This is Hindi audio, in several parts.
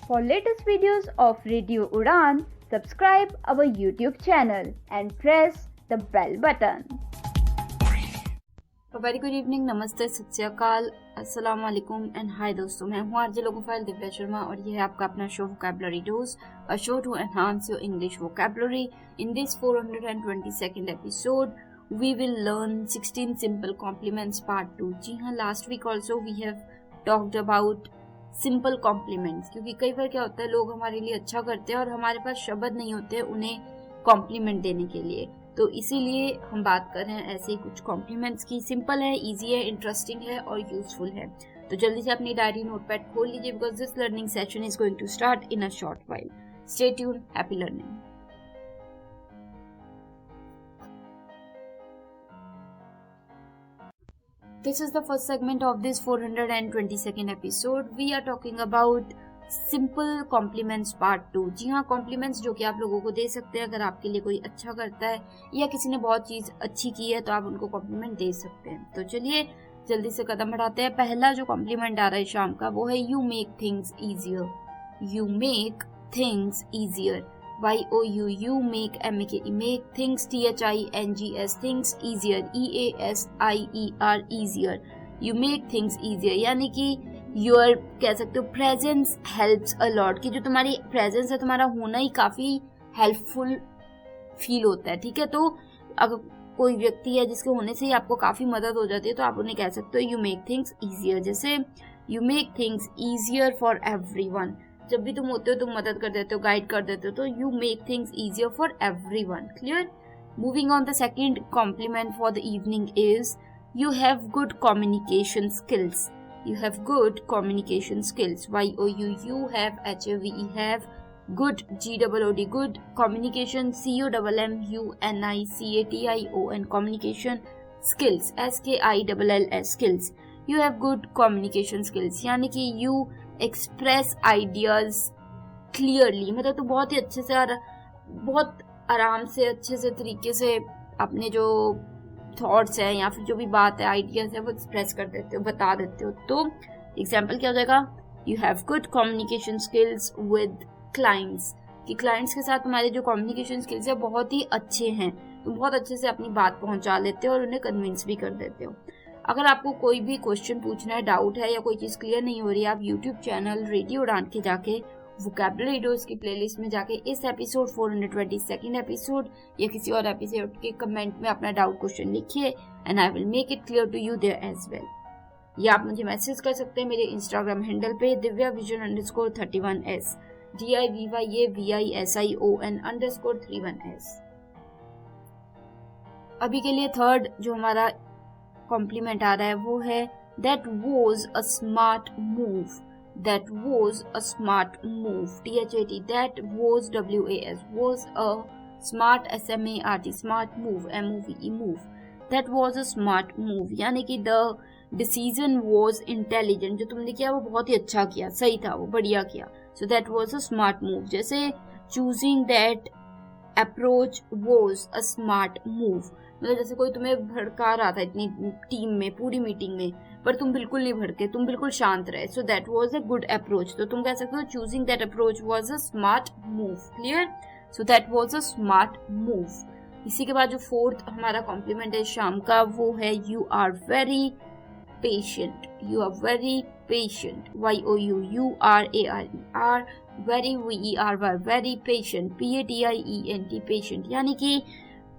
For latest videos of Radio Udan, subscribe our YouTube channel and press the bell button. Very good evening, नमस्ते, सत श्री अकाल, अस्सलाम वालेकुम एंड हाय दोस्तों। मैं हूँ आरजे लोगोफाइल दिव्या शर्मा और ये है आपका अपना show vocabulary dose, a show to enhance your English vocabulary. In this 422nd episode we will learn 16 simple compliments part 2। जी हाँ, last week also we have talked about simple compliments, क्योंकि कई बार क्या होता है, लोग हमारे लिए अच्छा करते हैं और हमारे पास शब्द नहीं होते उन्हें कॉम्प्लीमेंट देने के लिए। तो इसीलिए हम बात कर रहे हैं ऐसे ही कुछ कॉम्प्लीमेंट्स की। सिंपल है, इजी है, इंटरेस्टिंग है और यूजफुल है। तो जल्दी से अपनी डायरी नोटपैड खोल लीजिए, because this learning session is going to start in a short while. Stay tune, happy learning. This is the first segment of this 422nd episode. We are talking about simple compliments part 2। जी हाँ, कॉम्प्लीमेंट्स जो कि आप लोगों को दे सकते हैं अगर आपके लिए कोई अच्छा करता है या किसी ने बहुत चीज अच्छी की है तो आप उनको कॉम्प्लीमेंट दे सकते हैं। तो चलिए जल्दी से कदम बढ़ाते हैं। पहला जो कॉम्प्लीमेंट आ रहा है शाम का वो है you make things easier. You make things easier, YOU make make things THINGS things easier, EASIER easier। You make things easier यानी कि your कह सकते हो presence helps a lot, कि जो तुम्हारी presence है, तुम्हारा होना ही काफी helpful फील होता है। ठीक है, तो अगर कोई व्यक्ति है जिसके होने से ही आपको काफी मदद हो जाती है तो आप उन्हें कह सकते हो you make things easier। जैसे you make things easier for everyone, जब भी तुम होते हो तुम मदद कर देते हो, गाइड कर देते हो, तो you make things easier for everyone. Clear? Moving on, the second complement for the evening is you have good communication skills. You have good communication skills, YOU have HAVE have good, GOOD good communication, COMMUNICATION communication skills, SKILLS skills। You have good communication skills यानी कि you एक्सप्रेस आइडियाज क्लियरली, मतलब तो बहुत ही अच्छे से और बहुत आराम से अच्छे से तरीके से अपने जो थॉट्स हैं या फिर जो भी बात है, आइडियाज है, वो एक्सप्रेस कर देते हो, बता देते हो। तो एग्जाम्पल क्या हो जाएगा, you have good communication skills with clients, कि क्लाइंट्स के साथ तुम्हारे जो कम्युनिकेशन स्किल्स है बहुत ही अच्छे हैं, तुम बहुत अच्छे से अपनी बात पहुंचा लेते हो और उन्हें कन्विंस भी कर देते हो। अगर आपको कोई भी क्वेश्चन पूछना है, डाउट है या कोई चीज क्लियर नहीं हो रही है, आप यूट्यूब चैनल रेडियो उड़ान के जाके वोकैबुलरी डोज की प्लेलिस्ट में जाके इस एपिसोड 422nd एपिसोड या किसी और एपिसोड के कमेंट में अपना डाउट क्वेश्चन लिखिए and I will make it clear to you there as well. या आप मुझे मैसेज कर सकते हैं मेरे इंस्टाग्राम हैंडल पे divyavision_31s, DIVYAVISION_31s। अभी के लिए थर्ड जो हमारा कॉम्प्लीमेंट आ रहा है वो है that was a smart move. That was a smart move, THAT, that was WAS, was a smart SMART, smart move, MOVE move. That was a smart move यानी कि द डिसीजन वॉज इंटेलिजेंट, जो तुमने किया वो बहुत ही अच्छा किया, सही था, वो बढ़िया किया। So that was a smart move. जैसे choosing that approach was a smart move, मतलब जैसे कोई तुम्हें भड़का रहा था इतनी टीम में, पूरी मीटिंग में, पर तुम बिल्कुल नहीं भड़के, तुम बिल्कुल शांत रहे। So that was a good approach. तो तुम कह सकते हो choosing that approach was a smart move. Clear? So that was a smart move. इसी के बाद जो फोर्थ हमारा कॉम्प्लीमेंट है शाम का वो है you are very patient. You are very patient, YOUURARE, very VERY, very patient, PATIENT, patient यानी कि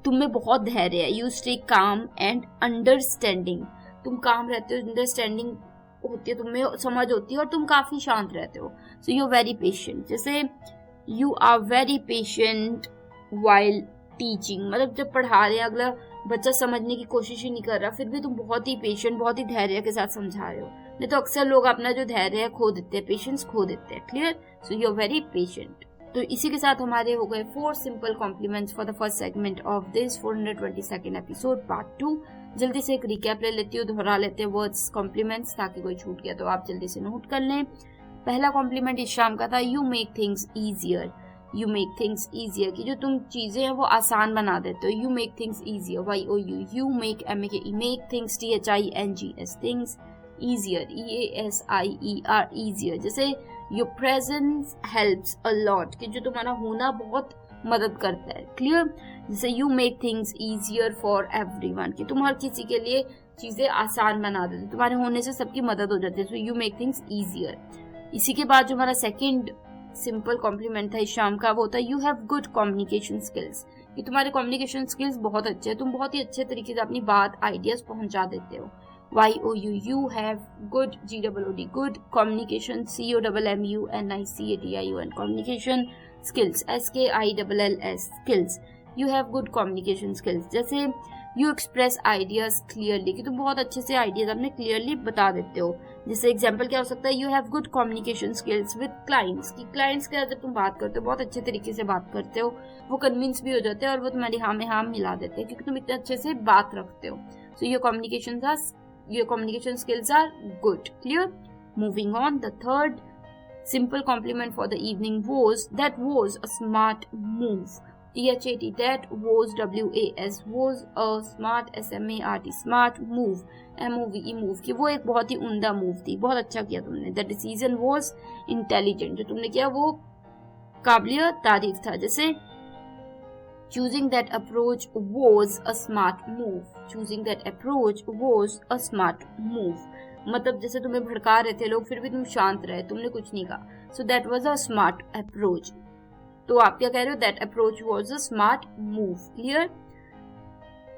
तुम में बहुत धैर्य है। You stay calm and understanding, तुम काम रहते हो, अंडरस्टैंडिंग होती है, तुम्हें समझ होती है और तुम काफी शांत रहते हो। So you are very patient. जैसे you are very patient while teaching, मतलब जब पढ़ा रहे हैं अगला बच्चा समझने की कोशिश ही नहीं कर रहा, फिर भी तुम बहुत ही पेशेंट, बहुत ही धैर्य के साथ समझा रहे हो। नहीं तो अक्सर लोग अपना जो धैर्य है खो देते हैं, पेशेंस खो देते हैं। Clear? So you are very patient. तो इसी के साथ हमारे हो गए 4 simple compliments for the first segment of this 422nd episode part 2। जल्दी से एक रिकैप ले लेती हूँ, दोहरा लेते हैं वर्ड्स, कॉम्प्लीमेंट्स, ताकि कोई छूट गया तो आप जल्दी से नोट कर लें। पहला कॉम्प्लीमेंट इस शाम का था you make things easier. You make things easier, कि जो तुम चीजें हैं वो आसान बना देते हो। You make things easier, YOU, you make MEK, make things THINGS things easier, EASIER, easier. जैसे your presence helps a lot, कि जो तुम्हारा होना बहुत मदद करता है. क्लियर? जैसे you make things easier for everyone, कि तुम हर किसी के लिए चीजें आसान बना देते, तुम्हारे होने से सबकी मदद हो जाती है. So you make things easier. इसी के बाद जो हमारा सेकंड सिंपल कॉम्प्लीमेंट था इस शाम का, वो होता है you have good communication skills, कि तुम्हारे कम्युनिकेशन स्किल्स बहुत अच्छे हैं, तुम बहुत ही अच्छे तरीके से अपनी बात आइडियाज पहुंचा देते हो. YOU have good, GOOD, good communication, COMMUNICATION, communication skills, SKILLS, skills. You have good communication skills. जैसे you express ideas clearly, कि तुम बहुत अच्छे से आइडियाज अपने क्लियरली बता देते हो. जैसे एग्जाम्पल क्या हो सकता है, you have good communication skills with clients, कि clients के साथ जब तुम बात करते हो बहुत अच्छे तरीके से बात करते हो, वो कन्विंस भी हो जाते हैं और वो तुम्हारी हाँ में हाँ मिला देते हैं, क्योंकि तुम इतने अच्छे से बात रखते हो. So your communication skills are good. Clear? Moving on, the third simple compliment for the evening was, that was a smart move. THAT, that was WAS, was a smart, SMART, smart move, MOVE, move, कि वो एक बहुत ही उम्दा मूव थी, बहुत अच्छा किया तुमने. The decision was intelligent, जो तुमने किया वो काबिल तारीफ था. जैसे choosing that approach was a smart move, choosing that approach was a smart move, मतलब जैसे तुम्हें भड़का रहे थे लोग फिर भी तुम शांत रहे, तुमने कुछ नहीं कहा. So that was a smart approach. तो आप क्या कह रहे हो, that approach was a smart move. Clear?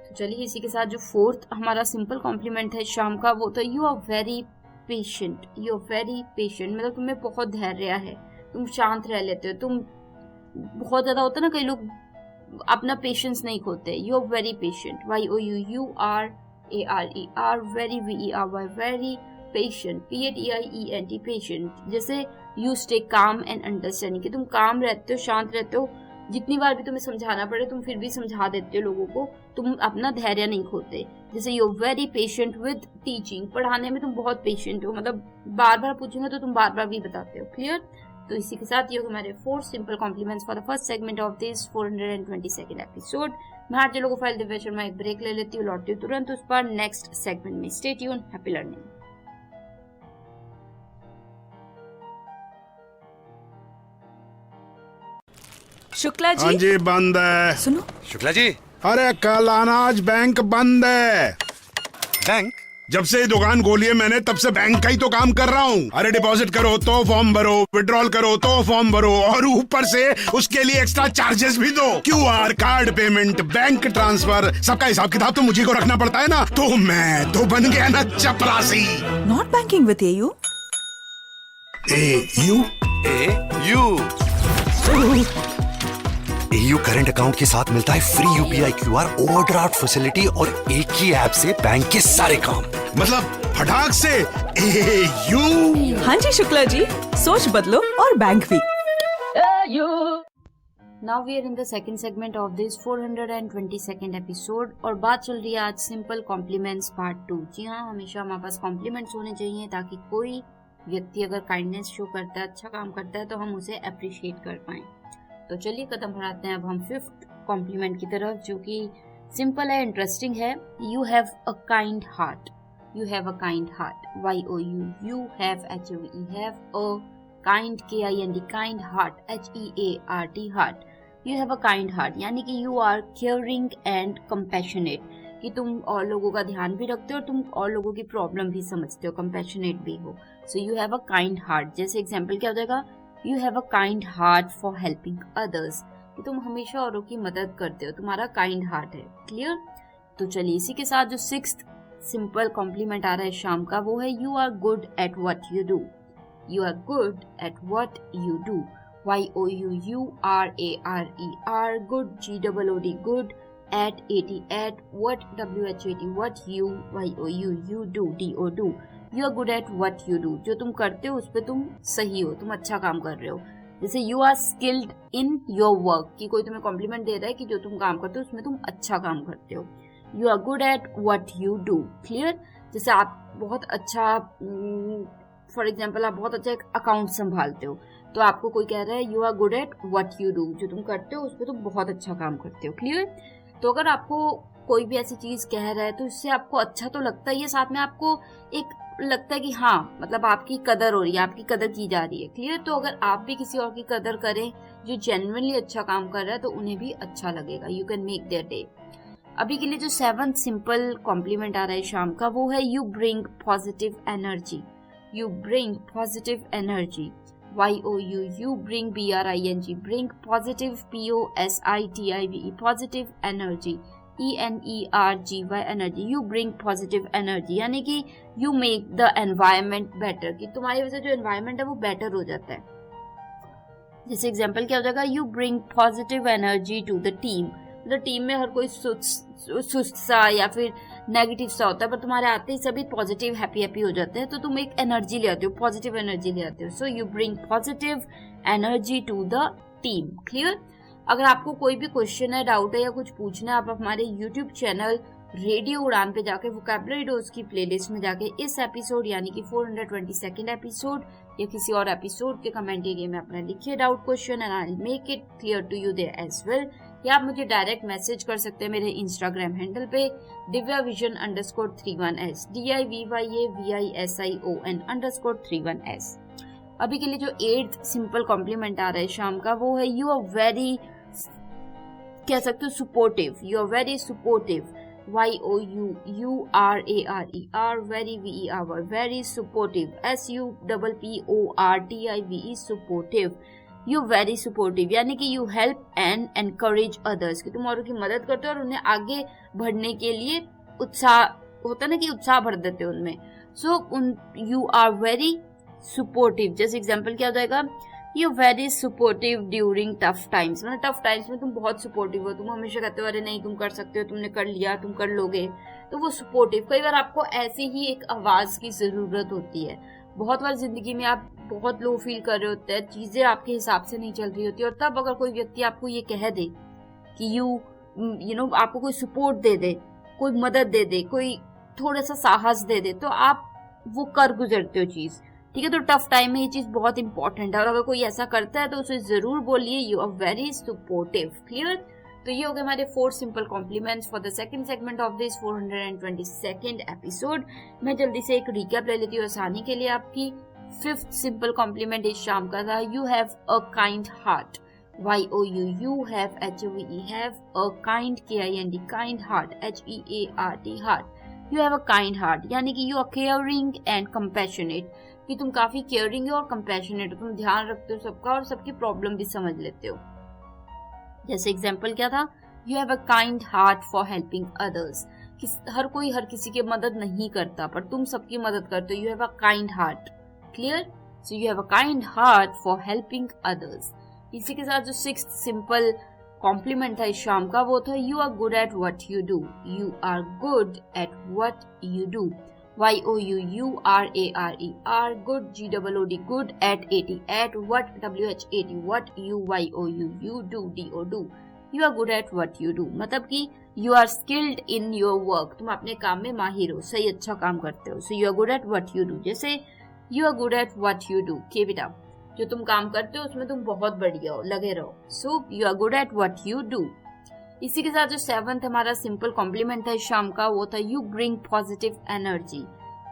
तो चलिए इसी के साथ जो फोर्थ हमारा सिंपल कॉम्प्लीमेंट है शाम का, वो तो you are very patient, you are very patient, मतलब तुम्हें बहुत धैर्य है, तुम शांत रह लेते हो. तुम बहुत ज्यादा होता है ना, कई लोग अपना पेशेंस नहीं खोते. You are very patient, YOURARER, very, VERY, very patient, PATIENT, patient. जैसे you stay calm and understanding, कि तुम काम रहते हो, शांत रहते हो, जितनी बार भी तुम्हें समझाना पड़े तुम फिर भी समझा देते हो लोगों को, तुम अपना धैर्य नहीं खोते. जैसे you are very patient with teaching, पढ़ाने में तुम बहुत पेशेंट हो, मतलब बार बार पूछेंगे तो तुम बार बार भी बताते हो. क्लियर? तो इसी के साथ ये हमारे 4 simple compliments for the first segment of this 422nd episode. मैं हर चलो को फाइल दिव्या शर्मा एक ब्रेक ले लेती हूँ, लौटती हूँ तुरंत उस पर नेक्स्ट सेगमेंट में. Stay tune, happy learning. Shukla ji. हाँ जी, बंद है. सुनो शुक्ला जी. अरे कल अनाज बैंक बंद है. बैंक? जब से ये दुकान खोली है मैंने तब से बैंक का ही तो काम कर रहा हूँ. अरे डिपॉजिट करो तो फॉर्म भरो, विड्रॉल करो तो फॉर्म भरो, और ऊपर से उसके लिए एक्स्ट्रा चार्जेस भी दो. QR card payment, bank transfer, सबका हिसाब किताब तो मुझे को रखना पड़ता है ना. तो मैं तो बन गया ना चपरासी. Not banking with AU. AU current account के साथ मिलता है free UPI QR overdraft facility और एक ही ऐप से बैंक के सारे काम. मतलब फटाक से AU. हाँ जी शुक्ला जी, सोच बदलो और बैंक भी. Now we are in the second segment of this 422nd episode और बात चल रही है आज सिंपल कॉम्प्लीमेंट्स पार्ट 2. जी हाँ, हमेशा हमारे पास कॉम्प्लीमेंट्स होने चाहिए ताकि कोई व्यक्ति अगर काइंडनेस शो करता है, अच्छा काम करता है, तो हम उसे अप्रिशिएट कर पाएं. तो चलिए कदम बढ़ाते हैं अब हम 5th कॉम्प्लीमेंट की तरफ, जो कि सिंपल है, इंटरेस्टिंग है. You have a kind heart, you have a kind heart, YOU have HAVE, have a kind, KIND, kind heart, HEART, heart. You have a kind heart, यानी कि you are caring and compassionate, कि तुम और लोगों का ध्यान भी रखते हो और तुम और लोगों की प्रॉब्लम भी समझते हो, compassionate भी हो. So you have a kind heart. जैसे एग्जाम्पल क्या हो जाएगा, You have a kind heart for helping others, कि तुम हमेशा औरों की मदद करते हो, तुम्हारा काइंड हार्ट है. क्लियर? तो चलिए इसी के साथ जो 6th सिंपल कॉम्प्लीमेंट आ रहा है शाम का, वो है you are good at what you do. You are good at what you do, YOURARER, good, GOOD, good, at what, WHAT, what you, YOU do, DO. You are good at what you do, जो तुम करते हो उस पर तुम सही हो, तुम अच्छा काम कर रहे हो. जैसे you are skilled in your work, कि कोई तुम्हें कॉम्प्लीमेंट दे रहा है कि जो तुम काम करते हो उसमें तुम अच्छा काम करते हो. You are good at what you do. Clear? जैसे आप बहुत अच्छा, फॉर एग्जाम्पल आप बहुत अच्छा एक अकाउंट संभालते हो, तो आपको कोई कह रहा है you are good at what you do, जो तुम करते हो उस पर तुम बहुत अच्छा काम करते हो. क्लियर? तो अगर आपको कोई भी ऐसी चीज कह रहा है तो इससे आपको अच्छा तो लगता ही है, साथ में आपको एक लगता है कि हाँ मतलब आपकी कदर हो रही है, आपकी कदर की जा रही है। क्लियर? तो अगर आप भी किसी और की कदर करें जो जेन्युइनली अच्छा काम कर रहा है तो उन्हें भी अच्छा लगेगा। You can make their day. अभी के लिए जो 7th सिंपल कॉम्प्लीमेंट आ रहा है शाम का वो है you bring positive energy. You bring positive energy. YOU bring BRING, bring positive POSITIVE, positive energy, ENERGY energy, you bring positive energy, यानी कि you make the environment better, कि तुम्हारी वजह से जो environment है वो better हो जाता है। जैसे एग्जाम्पल क्या हो जाएगा, you bring positive energy to the team. मतलब टीम में हर कोई सुस्त सा या फिर नेगेटिव सा होता है, पर तुम्हारे आते ही सभी पॉजिटिव हैप्पी हो जाते हैं, तो तुम एक एनर्जी ले आते हो, पॉजिटिव एनर्जी ले आते हो। So you bring positive energy to the team. Clear? अगर आपको कोई भी क्वेश्चन है, डाउट है या कुछ पूछना है, आप हमारे यूट्यूब चैनल रेडियो उड़ान पे जाके वोकैबुलरी डोज की प्लेलिस्ट में जाके इस एपिसोड यानी कि 422nd एपिसोड या किसी और एपिसोड के कमेंट एरिया में अपना लिखिए doubt question and I will make it clear to you there as well. या आप मुझे डायरेक्ट मैसेज कर सकते हैं मेरे इंस्टाग्राम हैंडल पे divyavision_31s DIVYAVISION_31s। अभी के लिए जो 8th सिंपल कॉम्प्लीमेंट आ रहा है शाम का वो है यू आर वेरी, कह सकते हो supportive. You are very supportive. YOUURARER very VER very supportive SUPPORTIVE supportive। You very supportive यानी कि you help and encourage others, कि तुम औरों की मदद करते हो और उन्हें आगे बढ़ने के लिए उत्साह होता है ना, कि उत्साह भर देते हो उनमें। So you are very supportive. जैसे एग्जांपल क्या हो जाएगा, you very supportive during tough times. मतलब टफ टाइम्स में तुम बहुत सपोर्टिव हो, तुम हमेशा कहते हो अरे नहीं तुम कर सकते हो, तुमने कर लिया, तुम कर लोगे, तो वो सपोर्टिव। कई बार आपको ऐसी ही एक आवाज की जरूरत होती है। बहुत बार जिंदगी में आप बहुत लो फील कर रहे होते हैं, चीजें आपके हिसाब से नहीं चल रही होती, और तब अगर कोई व्यक्ति आपको ये कह दे कि यू नो आपको कोई सपोर्ट दे दे, कोई मदद दे दे, कोई थोड़ा सा साहस दे दे, तो आप वो कर गुजरते हो चीज। ठीक है? तो टफ टाइम में ये चीज बहुत इंपॉर्टेंट है, और अगर कोई ऐसा करता है तो उसे जरूर बोलिए you are very supportive. Clear? तो ये हो गए हमारे 4 simple compliments for the second segment of this 422nd episode. मैं जल्दी से एक रिकैप ले लेती हूँ आसानी के लिए आपकी। 5th सिंपल कॉम्प्लीमेंट इस शाम का था you have a kind heart. YOUU have HOVE have a kind KIND kind heart HEART heart। You have a kind heart यानी कि you are caring and compassionate, कि तुम काफी केयरिंग हो और कंपैशनेट हो, तुम ध्यान रखते हो सबका और सबकी प्रॉब्लम भी समझ लेते हो। जैसे एग्जाम्पल क्या था, you have a kind heart for helping others, हर कोई हर किसी की मदद नहीं करता पर तुम सबकी मदद करते हो। You have a kind heart. Clear? So you have a kind heart for helping others. इसी के साथ जो 6th सिंपल कॉम्प्लीमेंट था इस शाम का वो था you are good at what you do. You are good at what you do. YOUURARER good GOOD good at 80 at what WH80 what YOUU do DO। You are good at what you do मतलब कि you are skilled in your work, तुम अपने काम में माहिर हो, सही अच्छा काम करते हो। So you are good at what you do। जैसे you are good at what you do, keep it up, जो तुम काम करते हो उसमें तुम बहुत बढ़िया हो, लगे रहो। So you are good at what you do। इसी के साथ जो 7th हमारा सिंपल कॉम्प्लीमेंट था इस शाम का वो था you bring positive energy.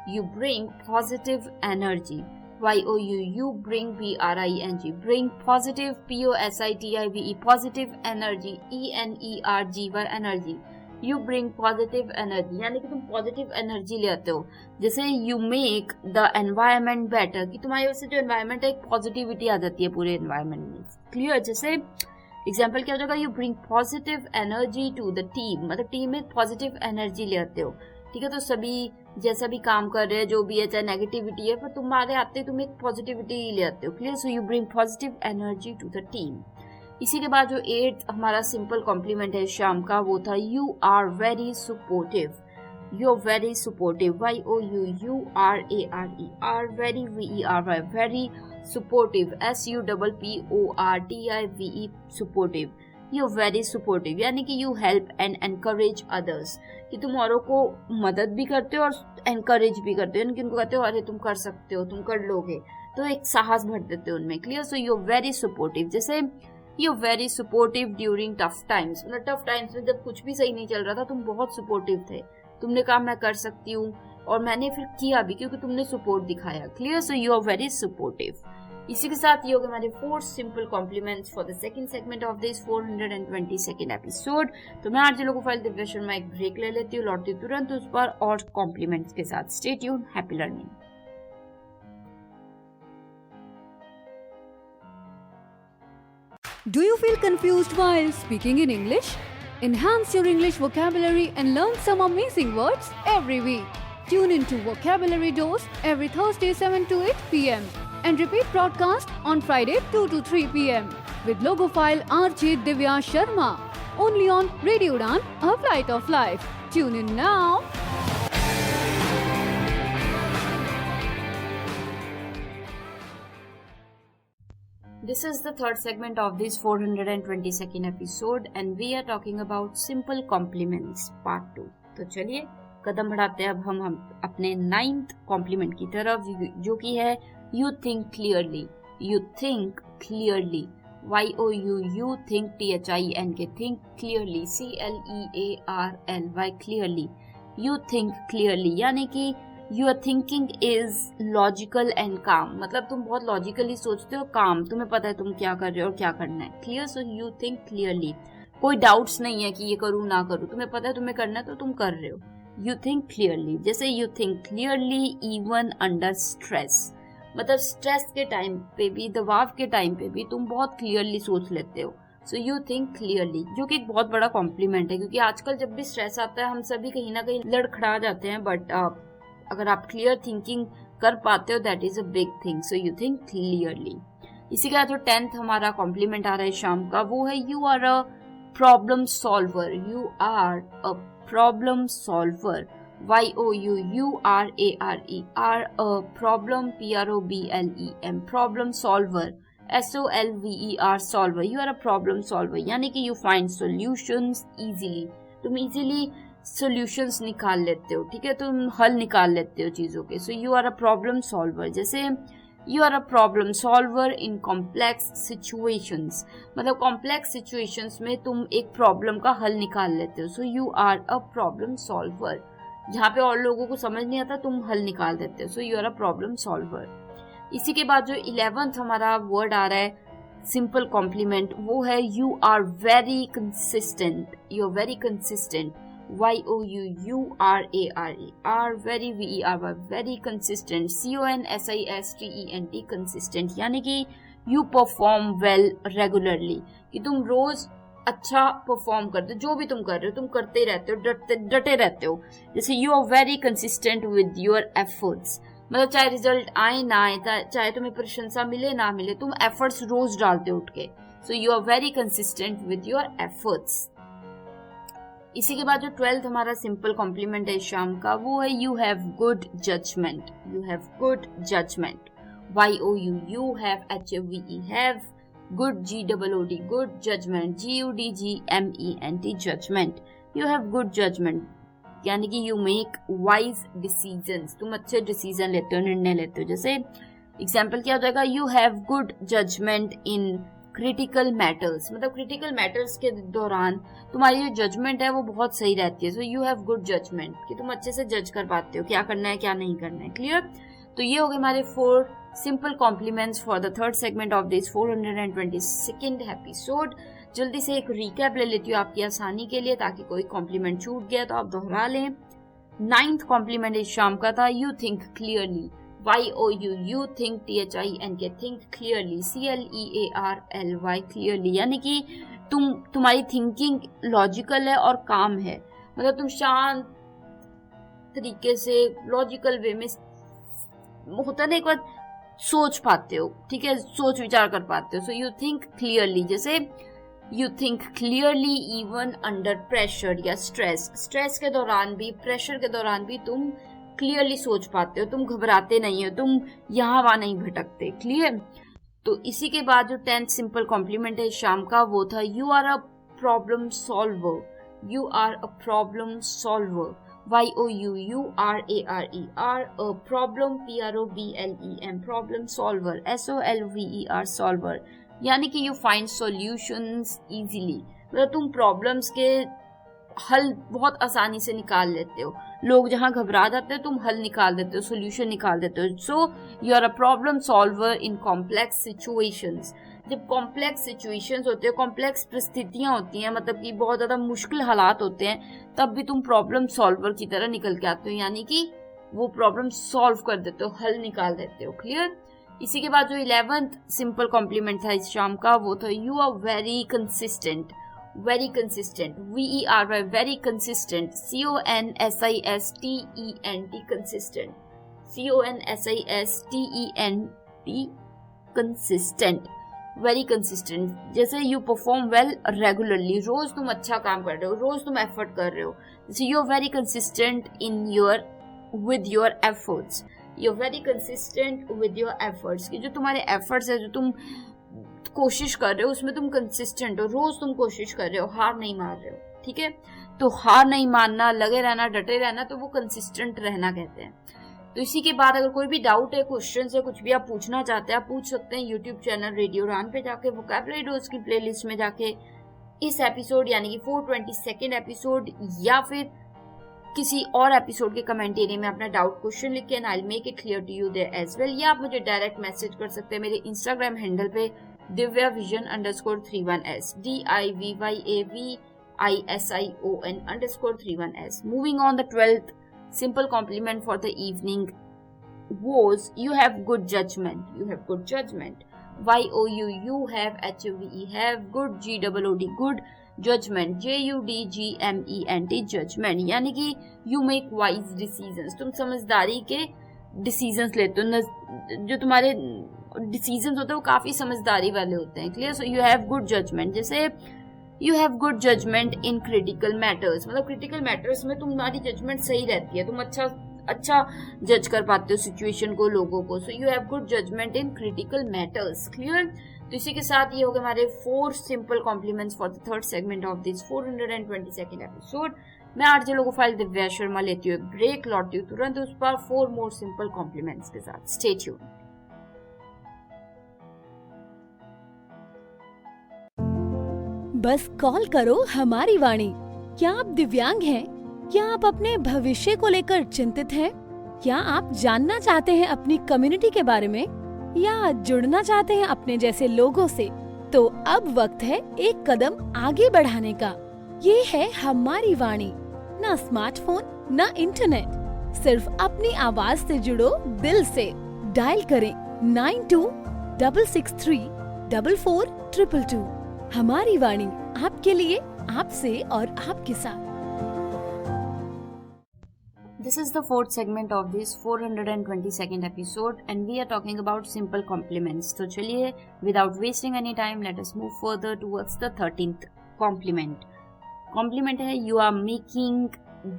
You bring positive energy. YOUU bring BRING bring positive POSITIVE positive energy ENERGY energy। You bring positive energy यानी कि तुम पॉजिटिव एनर्जी ले आते हो। जैसे you make the environment better, कि तुम्हारी वजह से जो एनवायरमेंट है एक पॉजिटिविटी आ जाती है पूरे एनवायरमेंट में। क्लियर? जैसे एग्जाम्पल क्या हो जाएगा, you bring positive energy to the team, मतलब टीम में पॉजिटिव एनर्जी ले आते हो। ठीक है? तो सभी जैसा भी काम कर रहे हैं, जो भी है, चाहे नेगेटिविटी है, पर तुम्हारे आते तुम एक पॉजिटिविटी ले आते हो। Clear? So you bring positive energy to the team. इसी के बाद जो 8th हमारा सिंपल कॉम्प्लीमेंट है शाम का वो था you are very supportive. You are very supportive. YOUURARER very VER very supportive SUPPORTIVE supportive। You very supportive यानी कि you help and encourage others, कि तुम औरों को मदद भी करते हो और एनकरेज भी करते हो, यानी कि उनको कहते हो अरे तुम कर सकते हो, तुम कर लोगे, तो एक साहस भर देते हो उनमें। Clear? So you very supportive. जैसे you very supportive during tough times, मतलब टफ टाइम्स में जब कुछ भी सही नहीं चल रहा था तुम बहुत सपोर्टिव थे, तुमने कहा मैं कर सकती हूँ, और मैंने फिर किया भी क्योंकि तुमने सपोर्ट दिखाया. Clear? So you are very supportive. इसी के साथ ये हो गए हमारे 4 simple compliments for the second segment of this 422nd episode. तो मैं आरजे लोकोफाइल दिव्या शर्मा एक ब्रेक ले लेती हूँ, लौटती तुरंत उस पर और कॉम्प्लीमेंट्स के साथ. Stay tuned, happy learning. Do you feel confused while speaking in English? Enhance your English vocabulary and learn some amazing words every week. Tune into Vocabulary Dose every Thursday 7 to 8 p.m. and repeat broadcast on Friday 2 to 3 p.m. with logophile RJ Divya Sharma. Only on Radio Udan, a flight of life. Tune in now. This is the third segment of this 422nd episode and we are talking about simple compliments part 2. तो चलिए कदम बढ़ाते हैं अब हम अपने 9th कॉम्प्लीमेंट की तरफ, जो कि है you think clearly. You think clearly. Y-O-U, think T-H-I-N-K, think clearly. C-L-E-A-R-L-Y, clearly. You think clearly, यानी कि Your thinking is logical and calm. मतलब तुम बहुत logically सोचते हो, calm, तुम्हें पता है तुम क्या कर रहे हो और क्या करना है. Clear? So you think clearly. कोई doubts नहीं है कि ये करूँ ना करूँ, तुम्हें पता है तुम्हें करना है तो तुम कर रहे हो. You think clearly. जैसे you think clearly even under stress. मतलब स्ट्रेस के टाइम पे भी, दबाव के टाइम पे भी तुम बहुत क्लियरली सोच लेते हो. सो यू थिंक क्लियरली, जो कि एक बहुत बड़ा कॉम्प्लीमेंट है क्योंकि आजकल जब भी स्ट्रेस आता है हम सभी कहीं ना कहीं लड़खड़ा जाते हैं. बट अगर आप क्लियर थिंकिंग कर पाते हो that is a big thing. So you think clearly. इसी के बाद जो 10th हमारा कॉम्प्लीमेंट आ रहा है शाम का, वो है you are a problem solver. You are a problem solver. Y-O-U-U-R-A-R-E-R, a problem, P-R-O-B-L-E-M, problem solver. S-O-L-V-E-R, solver. You are a problem solver, यानी कि you find solutions easily. तुम easily solutions निकाल लेते हो, ठीक है, तुम हल निकाल लेते हो चीजों के. So you are a problem solver. जैसे you are a problem solver in complex situations, मतलब complex situations में तुम एक problem का हल निकाल लेते हो. So you are a problem solver. जहाँ पे और लोगों को समझ नहीं आता तुम हल निकाल देते हो. So you are a problem solver. इसी के बाद जो 11th हमारा वर्ड आ रहा है सिंपल कॉम्प्लीमेंट, वो है you are very consistent. You are very consistent. Y-O-U-U-R-A-R-E-R, very V-E-R-Y, very consistent. C-O-N-S-I-S-T-E-N-T, consistent, यानी कि you perform well regularly, कि तुम रोज अच्छा परफॉर्म करते हो. जो भी तुम कर रहे हो तुम करते ही रहते हो, डटे रहते हो. जैसे you are very consistent with your efforts, मतलब चाहे रिजल्ट आए ना आए, चाहे तुम्हें प्रशंसा मिले ना मिले, तुम एफर्ट्स रोज डालते हो उठ के. So you are very consistent with your efforts. इसी के बाद जो 12th हमारा सिंपल कॉम्प्लीमेंट है शाम का, वो है you have good judgement. You have good judgement. Y-O-U-U, have H-A-V-E, have good, G-O-O-D, good judgment, G-U-D-G-M-E-N-T, judgment. You have good judgment, यानी कि you make wise decisions. तुम अच्छे डिसीजन लेते हो, निर्णय लेते हो. जैसे एग्जाम्पल क्या हो जाएगा, you have good judgment in critical matters, मतलब क्रिटिकल मैटर्स के दौरान तुम्हारी जो जजमेंट है वो बहुत सही रहती है. So you have good judgement, कि तुम अच्छे से जज कर पाते हो क्या करना है क्या नहीं करना है. क्लियर? तो ये हो गए हमारे 4 simple compliments for the third segment of this 422nd episode. जल्दी से एक रिकैप ले लेती हूँ आपकी आसानी के लिए, ताकि कोई कॉम्प्लीमेंट छूट गया तो आप दोहरा लें. 9th कॉम्प्लीमेंट इस शाम का था you think clearly. Y-O-U-U, think T-H-I-N-K, think clearly. C-L-E-A-R-L-Y, clearly, यानी कि तुम्हारी थिंकिंग लॉजिकल है और काम है, मतलब तुम शांत तरीके से लॉजिकल वे में होता है ना, एक बार सोच पाते हो, ठीक है, सोच विचार कर पाते हो. So you think clearly. जैसे you think clearly even under pressure या स्ट्रेस के दौरान भी, प्रेशर के दौरान भी तुम क्लियरली सोच पाते हो, तुम घबराते नहीं हो, तुम यहाँ वहां नहीं भटकते. क्लियर? तो इसी के बाद जो 10th सिंपल कॉम्प्लीमेंट है शाम का, वो था you are a problem solver. You are a problem solver. Y-O-U-U-R-A-R-E-R, a problem, P-R-O-B-L-E-M, problem solver. S-O-L-V-E-R, solver, यानी कि you find solutions easily, मतलब तुम प्रॉब्लम्स के हल बहुत आसानी से निकाल लेते हो. लोग जहाँ घबरा जाते हैं तुम हल निकाल देते हो, सोल्यूशन निकाल देते हो. So you are a problem solver in complex situations. जब कॉम्प्लेक्स सिचुएशंस होते हैं, कॉम्प्लेक्स परिस्थितियां होती हैं, मतलब कि बहुत ज्यादा मुश्किल हालात होते हैं, तब भी तुम प्रॉब्लम सॉल्वर की तरह निकल के आते हो, यानी कि वो प्रॉब्लम सॉल्व कर देते हो, हल निकाल देते हो. क्लियर. इसी के बाद जो 11th सिंपल कॉम्प्लीमेंट था इस शाम का, वो था you are very consistent. Very consistent, VERY, very consistent, CONSISTENT, consistent, CONSISTENT, consistent, very consistent. जैसे यू परफॉर्म वेल रेगुलरली, रोज तुम अच्छा काम कर रहे हो, रोज तुम एफर्ट कर रहे हो. जैसे you are very consistent in your with your efforts. You are very consistent with your efforts, कि जो तुम्हारे एफर्ट्स है, जो तुम कोशिश कर रहे हो उसमें तुम कंसिस्टेंट हो, रोज तुम कोशिश कर रहे हो, हार नहीं मार रहे हो. ठीक है, तो हार नहीं मानना, लगे रहना, डटे रहना, तो वो कंसिस्टेंट रहना कहते हैं. तो इसी के बाद अगर कोई भी डाउट है, क्वेश्चन है, कुछ भी आप पूछना चाहते हैं, आप पूछ सकते हैं यूट्यूब चैनल रेडियो उड़ान पे जाके, वोकैबुलरी डोज की प्लेलिस्ट में जाके इस एपिसोड यानी कि 422nd एपिसोड या फिर किसी और एपिसोड के कमेंट एरिया में अपना डाउट क्वेश्चन लिख के, and I will make it clear to you there as well. या आप मुझे डायरेक्ट मैसेज कर सकते हैं मेरे इंस्टाग्राम हैंडल पे divyavision_31s, DIVYAVISION_31s. Moving on, the 12th simple compliment for the evening was you have good judgment. You have good judgment. YOU, you have HOVE, have good, GOOD, good judgment, JUDGMENT, judgment, यानी कि you make wise decisions. तुम समझदारी के decisions लेते हो, जो तुम्हारे डिसीजंस होते हैं वो काफी समझदारी वाले होते हैं. Clear. So you have good judgement. जैसे you have good judgement in critical matters, मतलब क्रिटिकल मैटर्स में तुम्हारी जजमेंट सही रहती है, तुम अच्छा जज कर पाते हो सिचुएशन को, लोगों को. So you have good judgement in critical matters. Clear. तो इसी के साथ ये हो गए हमारे 4 simple compliments for the third segment of this 422nd episode. मैं आरजे लोगो फाइल दिव्या शर्मा लेती हूँ ब्रेक, लौटती हूँ तुरंत उस पर 4 मोर सिंपल कॉम्प्लीमेंट्स के साथ. Stay tuned. बस कॉल करो हमारी वाणी. क्या आप दिव्यांग हैं? क्या आप अपने भविष्य को लेकर चिंतित हैं? क्या आप जानना चाहते हैं अपनी कम्युनिटी के बारे में, या जुड़ना चाहते हैं अपने जैसे लोगों से? तो अब वक्त है एक कदम आगे बढ़ाने का. ये है हमारी वाणी. ना स्मार्टफोन, ना इंटरनेट, सिर्फ अपनी आवाज से जुड़ो दिल से. डायल करें 9266344222. हमारी वाणी, आपके लिए, आपसे और आपके साथ. This is the 4th segment of this 422nd episode and we are talking about simple compliments. तो चलिए, without wasting any time, let us move further towards the 13th compliment. Compliment है you are making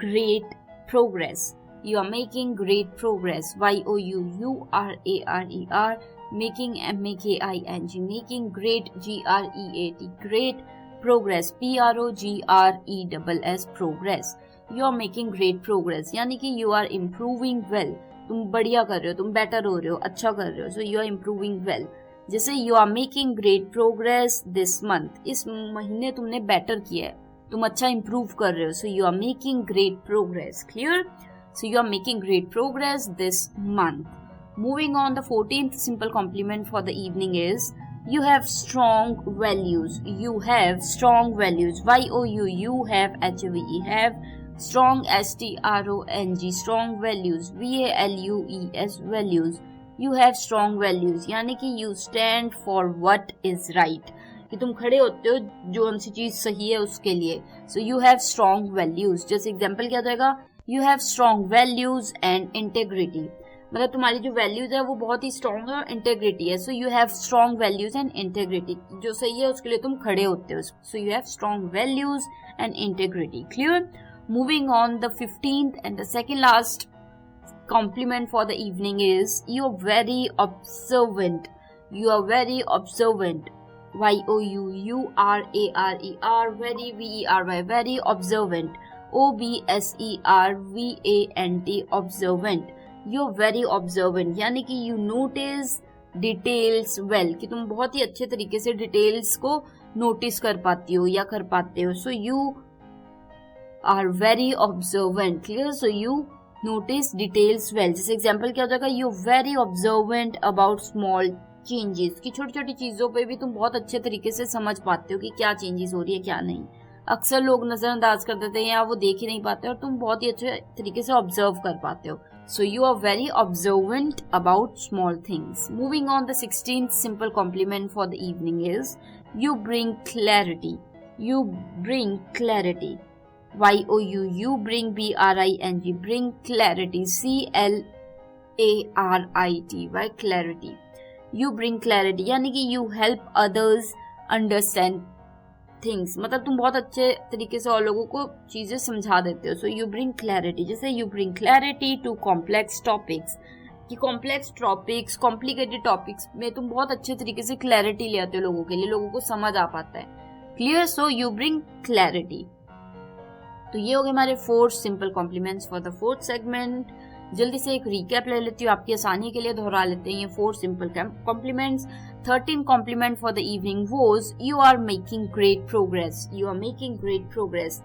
great progress. You are making great progress. YOUURARER, making MAKING, making great GREAT, great progress, PROGRESS, progress. You are making great progress, यानी कि you are improving well. तुम बढ़िया कर रहे हो, तुम बेटर हो रहे हो, अच्छा कर रहे हो. So you are improving well. जैसे you are making great progress this month. इस महीने तुमने बेटर किया है, तुम अच्छा improve कर रहे हो. So you are making great progress. Clear? So you are making great progress this month. Moving on, the 14th simple compliment for the evening is you have strong values. You have strong values. YOU have HOVE, have strong STRONG, strong values, VALUES, values. You have strong values, यानी कि you stand for what is right, कि तुम खड़े होते हो जो उनसी चीज सही है उसके लिए. So you have strong values. जैसे एग्जाम्पल क्या होगा, you have strong values and integrity, मतलब तुम्हारी जो वैल्यूज है वो बहुत ही स्ट्रॉन्ग है और इंटेग्रिटी है. So you have strong values and integrity, जो सही है उसके लिए तुम खड़े होते हो. So you have strong values and integrity. Clear. Moving on, the 15th and the second last compliment for the evening is you are very observant. You are very observant. YOUURARER, very, VERY, very observant. OBSERVANT, observant. You're very observant, यानी कि you notice details well, कि तुम बहुत ही अच्छे तरीके से डिटेल्स को नोटिस कर पाती हो या कर पाते हो. So you are very observant. Clear? So you notice details well. जैसे एग्जाम्पल क्या हो जाएगा, you very observant about small changes, कि छोटी छोटी चीजों पे भी तुम बहुत अच्छे तरीके से समझ पाते हो कि क्या चेंजेस हो रही है क्या नहीं. अक्सर लोग नजरअंदाज कर देते हैं या वो देख ही नहीं पाते और तुम बहुत ही अच्छे तरीके से ऑब्जर्व कर पाते हो. So you are very observant about small things. Moving on, the 16th simple compliment for the evening is you bring clarity. You bring clarity. You bring B-R-I-N-G. Bring clarity. C-L-A-R-I-T-Y. Clarity. You bring clarity. यानी कि you help others understand things. मतलब तुम बहुत अच्छे तरीके से और लोगों को चीजें समझा देते हो. So you bring clarity. जैसे you bring clarity to complex topics. कि कॉम्प्लेक्स टॉपिक्स, कॉम्प्लिकेटेड टॉपिक्स में तुम बहुत अच्छे तरीके से क्लैरिटी ले आते हो लोगों के लिए, लोगों को समझ आ पाता है. Clear? So you bring clarity. तो ये हो गए हमारे 4 simple compliments for the 4th segment. जल्दी से एक रिकैप ले लेती हूँ आपकी आसानी के लिए, दोहरा लेते हैं ये 4 simple compliments. 13th compliment for the evening was you are making great progress. You are making great progress.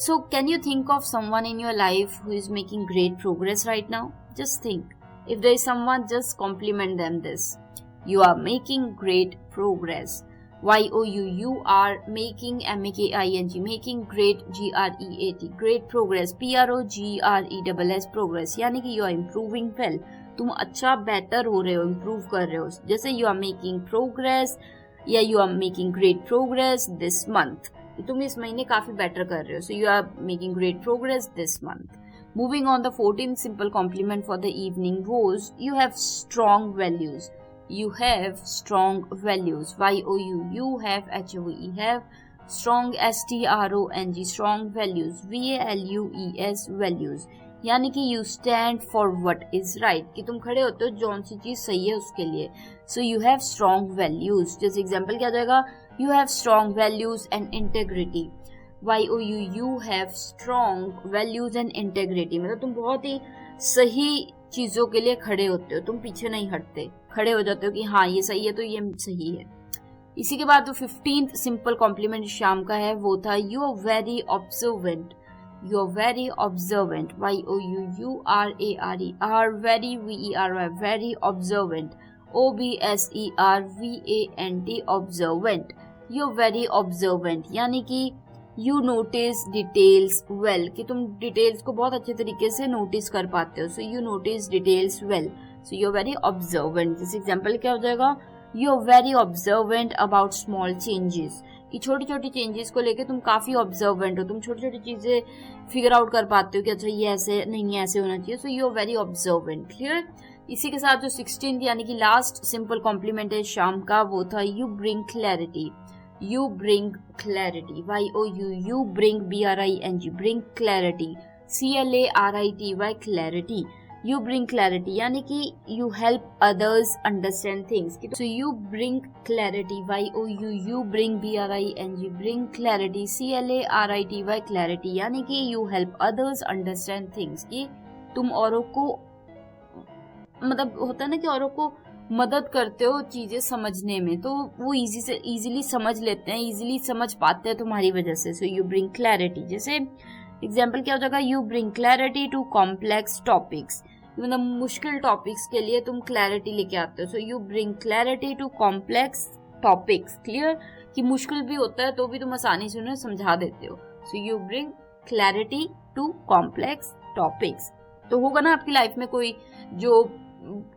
So can you think of someone in your life who is making great progress right now? Just think. If there is someone, just compliment them this. You are making great progress. You are making, M-A-K-I-N-G, making great, G-R-E-A-T, great progress, P-R-O-G-R-E-S-S, progress, यानी कि you are improving well. तुम अच्छा बेटर हो रहे हो, इम्प्रूव कर रहे हो. जैसे यू आर मेकिंग प्रोग्रेस या you are making great progress this month, तुम इस महीने काफी बेटर कर रहे हो. So you are making great progress this month. Moving on, the 14th simple compliment for the evening was you have strong values. You have strong values. You have H-O-E, have strong, S-T-R-O-N-G, strong values. V-A-L-U-E-S, values. यानी कि you stand for what is right, कि तुम खड़े होते हो जौन सी चीज सही है उसके लिए. So you have strong values. जैसे एग्जाम्पल क्या जाएगा, you have strong values and integrity. You have strong values and integrity. मतलब तुम बहुत ही सही चीजों के लिए खड़े होते हो, तुम पीछे नहीं हटते, खड़े हो जाते हो कि हाँ ये सही है तो ये सही है. इसी के बाद जो 15th सिंपल कॉम्प्लीमेंट शाम का है वो था you are very observant. You are very observant. Y-O-U-U-R-A-R-E, are very, V-E-R-Y, very observant. O-B-S-E-R-V-A-N-T, observant. You are very observant. यानी कि you notice details well, कि तुम डिटेल्स को बहुत अच्छे तरीके से नोटिस कर पाते हो. So you notice details well. So you are very observant. जैसे एग्जाम्पल क्या हो जाएगा, you are very observant about small changes, कि छोटी छोटी चेंजेस को लेके तुम काफी ऑब्जर्वेंट हो, तुम छोटी छोटी चीजें फिगर आउट कर पाते हो कि अच्छा ये ऐसे नहीं ऐसे होना चाहिए. So you are very observant. Clear? इसी के साथ जो 16th यानी कि लास्ट सिंपल कॉम्प्लीमेंट है शाम का वो था you bring clarity. You bring clarity. You bring, B-R-I-N-G, bring clarity. C-L-A-R-I-T-Y, clarity. You bring clarity यानी कि you help others understand things. So you bring clarity. You bring, B-R-I-N-G, bring clarity. C-L-A-R-I-T-Y, clarity यानी कि you help others understand things, कि तुम औरों को मतलब होता है ना कि औरों को मदद करते हो चीजें समझने में, तो वो इजीली समझ लेते हैं, इजीली समझ पाते हैं तुम्हारी वजह से. So you bring clarity. जैसे एग्जाम्पल क्या हो जाएगा, you bring clarity to complex topics, मतलब मुश्किल टॉपिक्स के लिए तुम क्लैरिटी लेके आते हो. So you bring clarity to complex topics. Clear? कि मुश्किल भी होता है तो भी तुम आसानी से उन्हें समझा देते हो. So you bring clarity to complex topics. तो होगा ना आपकी लाइफ में कोई जो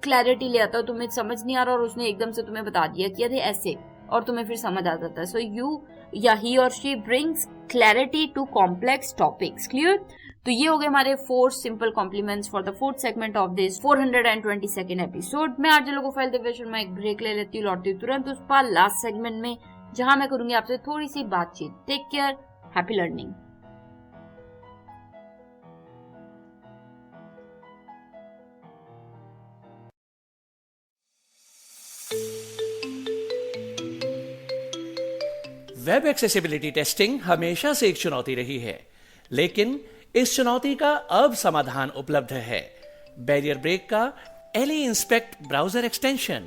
क्लैरिटी ले आता हो, तुम्हें समझ नहीं आ रहा और उसने एकदम से तुम्हें बता दिया कि अरे ऐसे, और तुम्हें फिर समझ आ जाता है. सो यू या ही और she brings clarity to complex topics. Clear? तो ये हो गए हमारे 4 simple compliments for the 4th segment of this 422nd episode. मैं आज लोगों फाइल दिव्या शर्मा एक ब्रेक ले लेती हूँ, लौटती हूँ तुरंत उस पर लास्ट सेगमेंट में जहां मैं करूंगी आपसे थोड़ी सी बातचीत. Take care, happy learning. Web accessibility testing हमेशा से एक चुनौती रही है, लेकिन इस चुनौती का अब समाधान उपलब्ध है. बैरियर ब्रेक का एली इंस्पेक्ट ब्राउजर एक्सटेंशन.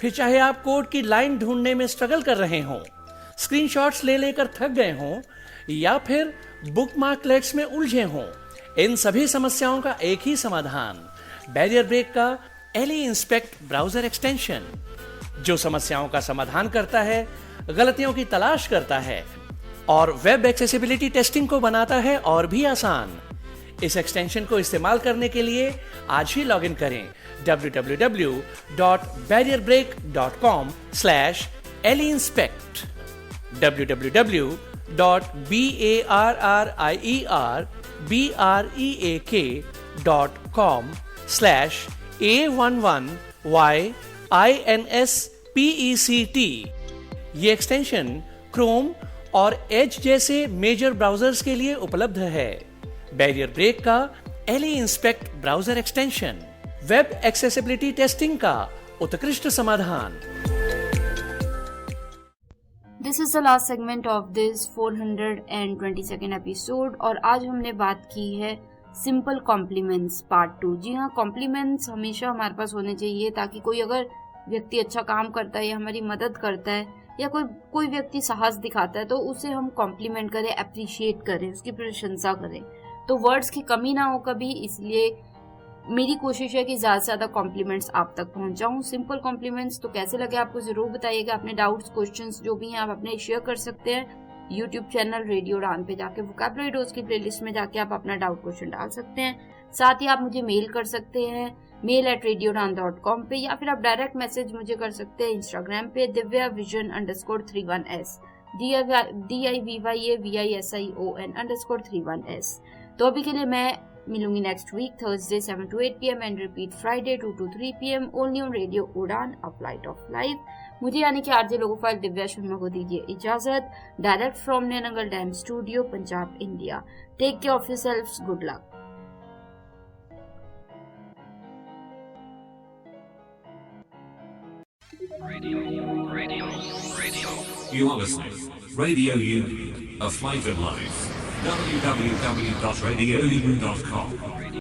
फिर चाहे आप कोड की लाइन ढूंढने में स्ट्रगल कर रहे हों, स्क्रीनशॉट्स ले लेकर थक गए हों, या फिर बुकमार्कलेट्स में उलझे हों, इन सभी समस्याओं का एक ही समाधान, बैरियर ब्रेक का एली इंस्पेक्ट ब्राउजर एक्सटेंशन, जो समस्याओं का समाधान करता है, गलतियों की तलाश करता है और वेब एक्सेसिबिलिटी टेस्टिंग को बनाता है और भी आसान। इस एक्सटेंशन को इस्तेमाल करने के लिए आज ही लॉगिन करें www.barrierbreak.com/eliinspect www.barrierbreak.com/A11YINSPECT। ये एक्सटेंशन क्रोम और एज जैसे मेजर ब्राउजर्स के लिए उपलब्ध है। बैरियर ब्रेक का Ally Inspect browser extension, web accessibility testing का उत्कृष्ट समाधान। This is the last segment of this 422nd episode और आज हमने बात की है सिंपल कॉम्प्लीमेंट्स पार्ट 2। जी हाँ, कॉम्प्लीमेंट्स हमेशा हमारे पास होने चाहिए ताकि कोई अगर व्यक्ति अच्छा काम करता है या हमारी मदद करता है या कोई व्यक्ति साहस दिखाता है तो उसे हम कॉम्प्लीमेंट करें, अप्रिशिएट करें, उसकी प्रशंसा करें। तो वर्ड्स की कमी ना हो कभी, इसलिए मेरी कोशिश है कि ज़्यादा से ज़्यादा कॉम्प्लीमेंट्स आप तक पहुंचाऊं। सिंपल कॉम्प्लीमेंट्स तो कैसे लगे आपको ज़रूर बताइएगा। अपने डाउट्स, क्वेश्चंस जो भी हैं आप अपने शेयर कर सकते हैं। यूट्यूब चैनल रेडियो उड़ान पे जाके वोकैबुलरी डोज की प्लेलिस्ट में जाके आप अपना डाउट क्वेश्चन डाल सकते हैं। साथ ही आप मुझे मेल कर सकते हैं mail@radioudan.com पे, या फिर आप डायरेक्ट मैसेज मुझे कर सकते हैं इंस्टाग्राम पे divyavision_31s DIVYAVISION_31s। तो अभी के लिए मैं मिलूंगी next week Thursday 7 to 8 PM and repeat Friday 2 to 3 PM only on radio Udaan, a flight of life. मुझे यानी कि आरजे लोगोफाइल दिव्या शर्मा को दीजिए इजाजत। Direct from Nainangal dam studio, Punjab, India. Take care of yourselves, good luck. You are listening. Radio U, a flight of life. www.radiou.com